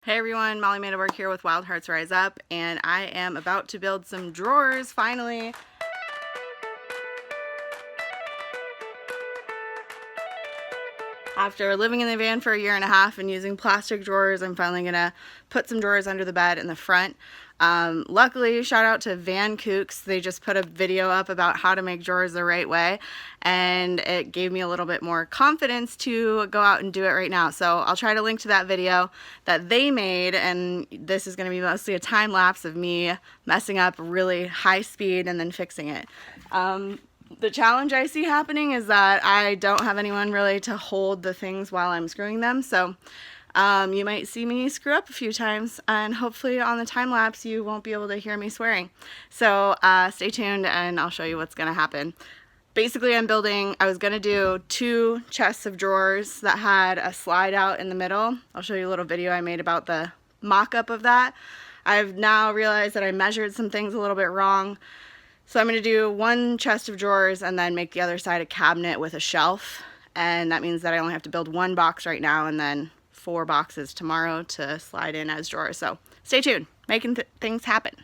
Hey everyone, Molly Mandelberg here with Wild Hearts Rise Up, and I am about to build some drawers, finally. After living in the van for a year and a half and using plastic drawers, I'm finally gonna put some drawers under the bed in the front. Luckily, shout out to Van Kooks. They just put a video up about how to make drawers the right way, and it gave me a little bit more confidence to go out and do it right now. So I'll try to link to that video that they made, and this is gonna be mostly a time lapse of me messing up really high speed and then fixing it. The challenge I see happening is that I don't have anyone really to hold the things while I'm screwing them, so you might see me screw up a few times, and hopefully on the time lapse you won't be able to hear me swearing. So stay tuned and I'll show you what's going to happen. Basically I was going to do 2 chests of drawers that had a slide out in the middle. I'll show you a little video I made about the mock-up of that. I've now realized that I measured some things a little bit wrong. So I'm going to do 1 chest of drawers and then make the other side a cabinet with a shelf. And that means that I only have to build 1 box right now and then 4 boxes tomorrow to slide in as drawers. So stay tuned, making things happen.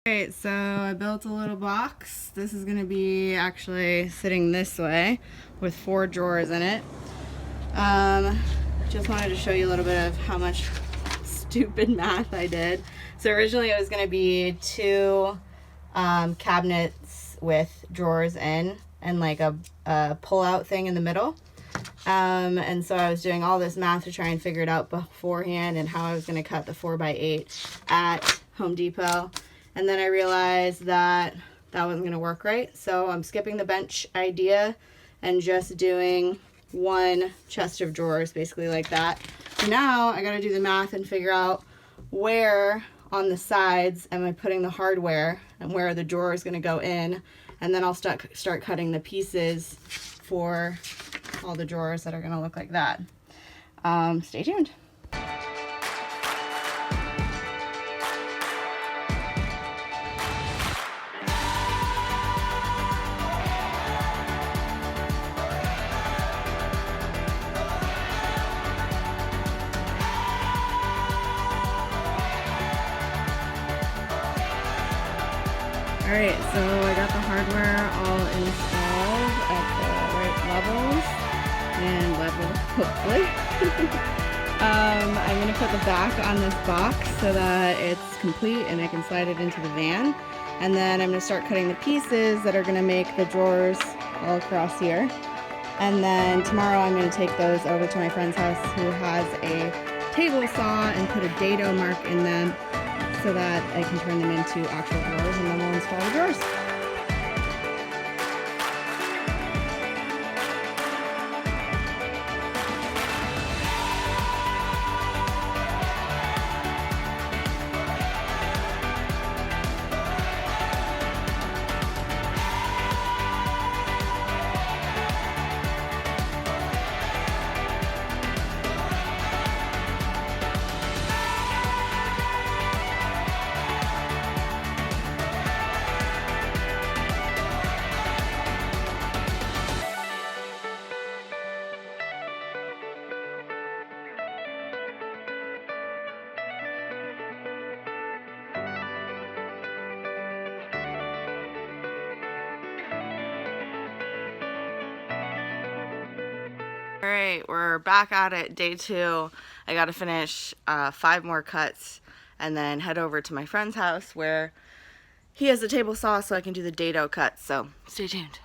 Alright, so I built a little box. This is going to be actually sitting this way with 4 drawers in it. Just wanted to show you a little bit of how much stupid math I did. So originally it was going to be 2 cabinets with drawers in and like a pull-out thing in the middle. And so I was doing all this math to try and figure it out beforehand and how I was going to cut the 4x8 at Home Depot. And then I realized that that wasn't going to work right. So I'm skipping the bench idea and just doing 1 chest of drawers, basically like that. So now I got to do the math and figure out where on the sides am I putting the hardware and where are the drawers going to go in. And then I'll start cutting the pieces for all the drawers that are going to look like that. Stay tuned. Alright, so I got the hardware all installed at the right levels and level, hopefully. I'm going to put the back on this box so that it's complete and I can slide it into the van. And then I'm going to start cutting the pieces that are going to make the drawers all across here. And then tomorrow I'm going to take those over to my friend's house who has a table saw and put a dado mark in them, so that I can turn them into actual drawers, and then we'll install the drawers. Alright, we're back at it, day 2. I gotta finish 5 more cuts and then head over to my friend's house where he has a table saw so I can do the dado cuts, so stay tuned.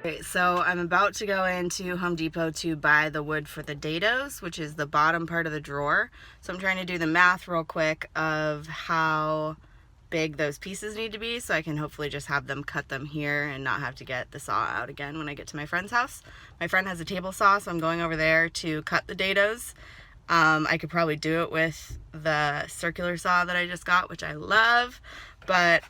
Okay, so I'm about to go into Home Depot to buy the wood for the dados, which is the bottom part of the drawer. So I'm trying to do the math real quick of how big those pieces need to be so I can hopefully just have them cut them here and not have to get the saw out again when I get to my friend's house. My friend has a table saw, so I'm going over there to cut the dados. I could probably do it with the circular saw that I just got, which I love, but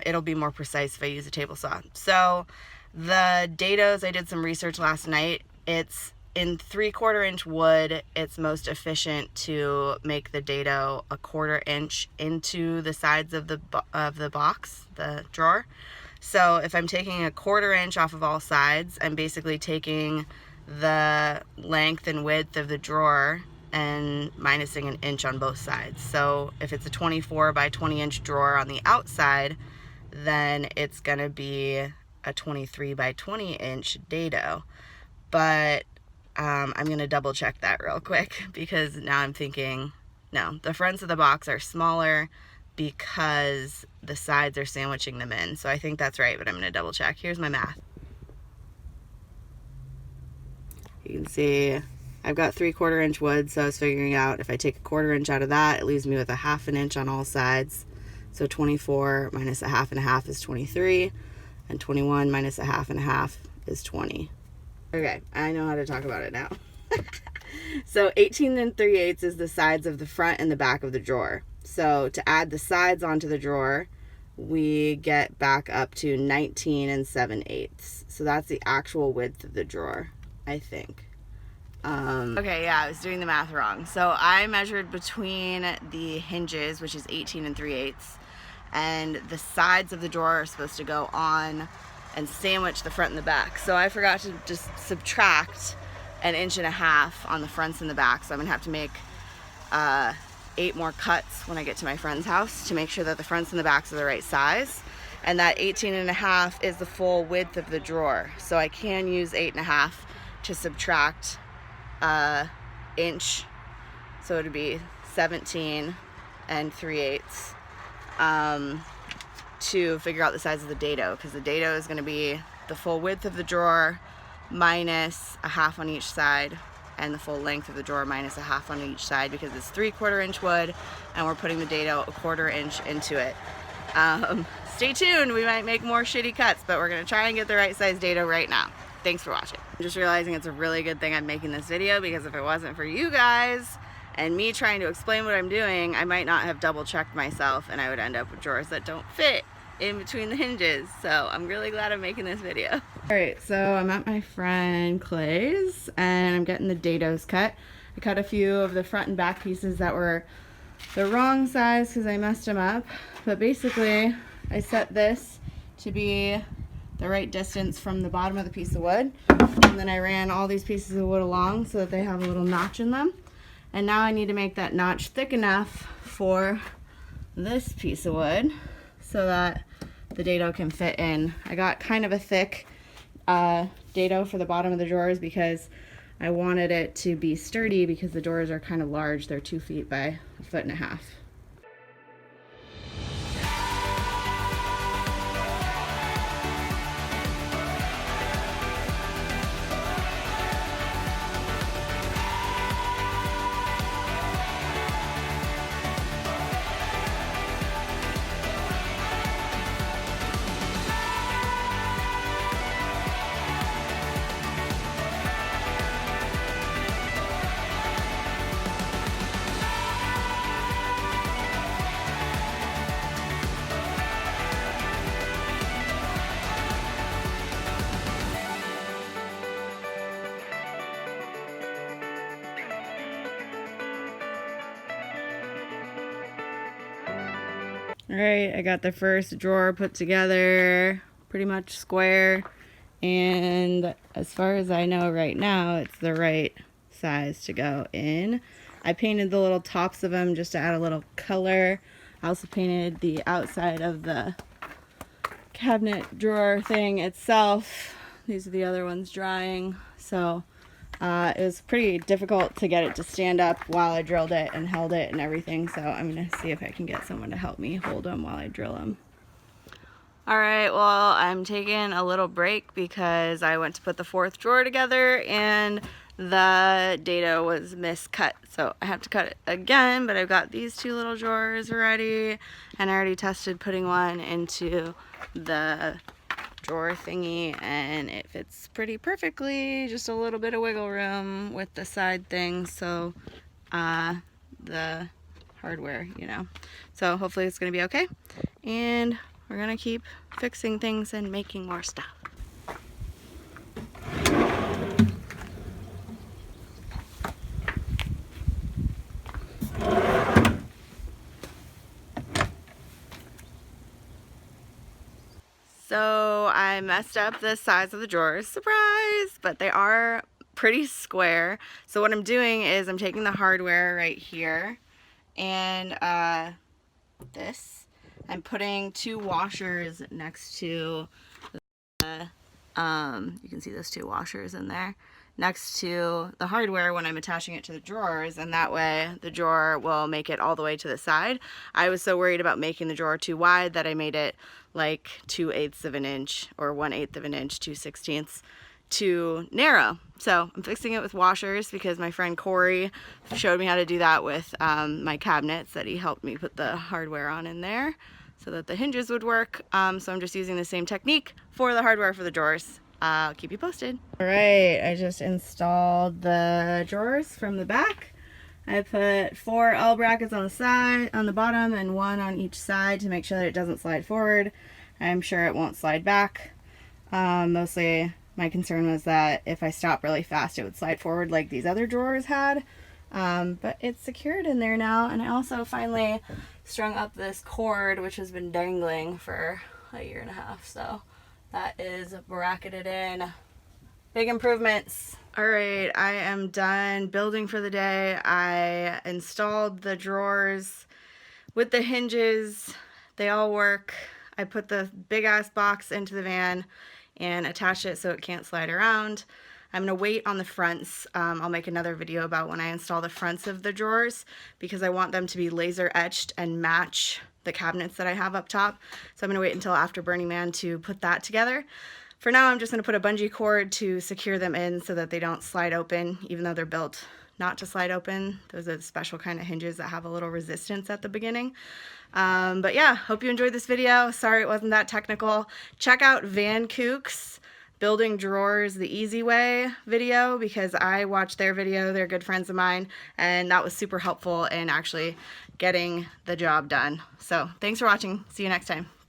it'll be more precise if I use a table saw. So the dados, I did some research last night. It's in 3/4 inch wood. It's most efficient to make the dado 1/4 inch into the sides of the box, the drawer. So if I'm taking 1/4 inch off of all sides, I'm basically taking the length and width of the drawer and minusing 1 inch on both sides. So if it's a 24 by 20 inch drawer on the outside, then it's gonna be a 23 by 20 inch dado. But I'm gonna double check that real quick because now I'm thinking, no, the fronts of the box are smaller because the sides are sandwiching them in. So I think that's right, but I'm gonna double check. Here's my math. You can see I've got 3/4 inch wood, so I was figuring out if I take 1/4 inch out of that, it leaves me with 1/2 inch on all sides. So 24 minus 1/2 is 23, and 21 minus 1/2 is 20. Okay, I know how to talk about it now. So 18 3/8 is the sides of the front and the back of the drawer. So to add the sides onto the drawer, we get back up to 19 7/8. So that's the actual width of the drawer, I think. Okay, yeah, I was doing the math wrong. So I measured between the hinges, which is 18 3/8, and the sides of the drawer are supposed to go on and sandwich the front and the back. So I forgot to just subtract 1.5 inches on the fronts and the back. So I'm gonna have to make 8 more cuts when I get to my friend's house to make sure that the fronts and the backs are the right size. And that 18.5 is the full width of the drawer. So I can use 8.5 to subtract inch. So it'd be 17 3/8 to figure out the size of the dado, because the dado is going to be the full width of the drawer minus 1/2 on each side, and the full length of the drawer minus 1/2 on each side, because it's 3/4 inch wood and we're putting the dado 1/4 inch into it. Stay tuned, we might make more shitty cuts, but we're going to try and get the right size dado right now. Thanks for watching. I'm just realizing it's a really good thing I'm making this video, because if it wasn't for you guys and me trying to explain what I'm doing, I might not have double checked myself and I would end up with drawers that don't fit in between the hinges. So I'm really glad I'm making this video. All right, so I'm at my friend Clay's and I'm getting the dados cut. I cut a few of the front and back pieces that were the wrong size because I messed them up. But basically, I set this to be the right distance from the bottom of the piece of wood. And then I ran all these pieces of wood along so that they have a little notch in them. And now I need to make that notch thick enough for this piece of wood so that the dado can fit in. I got kind of a thick dado for the bottom of the drawers because I wanted it to be sturdy, because the doors are kind of large. They're 2 feet by 1.5 feet. Alright, I got the first drawer put together, pretty much square, and as far as I know right now, it's the right size to go in. I painted the little tops of them just to add a little color. I also painted the outside of the cabinet drawer thing itself. These are the other ones drying, so it was pretty difficult to get it to stand up while I drilled it and held it and everything, so I'm going to see if I can get someone to help me hold them while I drill them. Alright, well, I'm taking a little break because I went to put the fourth drawer together and the dado was miscut. So I have to cut it again, but I've got these two little drawers ready, and I already tested putting one into the drawer thingy and it fits pretty perfectly. Just a little bit of wiggle room with the side thing, so the hardware, you know. So hopefully it's gonna be okay. And we're gonna keep fixing things and making more stuff. So I messed up the size of the drawers, surprise, but they are pretty square. So what I'm doing is I'm taking the hardware right here and I'm putting two washers next to the, you can see those two washers in there, next to the hardware when I'm attaching it to the drawers, and that way the drawer will make it all the way to the side. I was so worried about making the drawer too wide that I made it like 2/8 of an inch or 1/8 of an inch, 2/16 too narrow. So I'm fixing it with washers because my friend Corey showed me how to do that with my cabinets that he helped me put the hardware on in there so that the hinges would work. So I'm just using the same technique for the hardware for the drawers. I'll keep you posted. All right, I just installed the drawers from the back. I put 4 L brackets on the side, on the bottom, and 1 on each side to make sure that it doesn't slide forward. I'm sure it won't slide back. Mostly my concern was that if I stop really fast, it would slide forward like these other drawers had. But it's secured in there now, and I also finally strung up this cord, which has been dangling for a year and a half, so that is bracketed in. Big improvements. All right, I am done building for the day. I installed the drawers with the hinges. They all work. I put the big ass box into the van and attach it so it can't slide around. I'm gonna wait on the fronts. I'll make another video about when I install the fronts of the drawers because I want them to be laser etched and match the cabinets that I have up top. So I'm gonna wait until after Burning Man to put that together. For now, I'm just gonna put a bungee cord to secure them in so that they don't slide open, even though they're built not to slide open. Those are the special kind of hinges that have a little resistance at the beginning. But yeah, hope you enjoyed this video. Sorry it wasn't that technical. Check out Van Kook's Building Drawers the Easy Way video because I watched their video. They're good friends of mine, and that was super helpful in actually getting the job done. So thanks for watching. See you next time.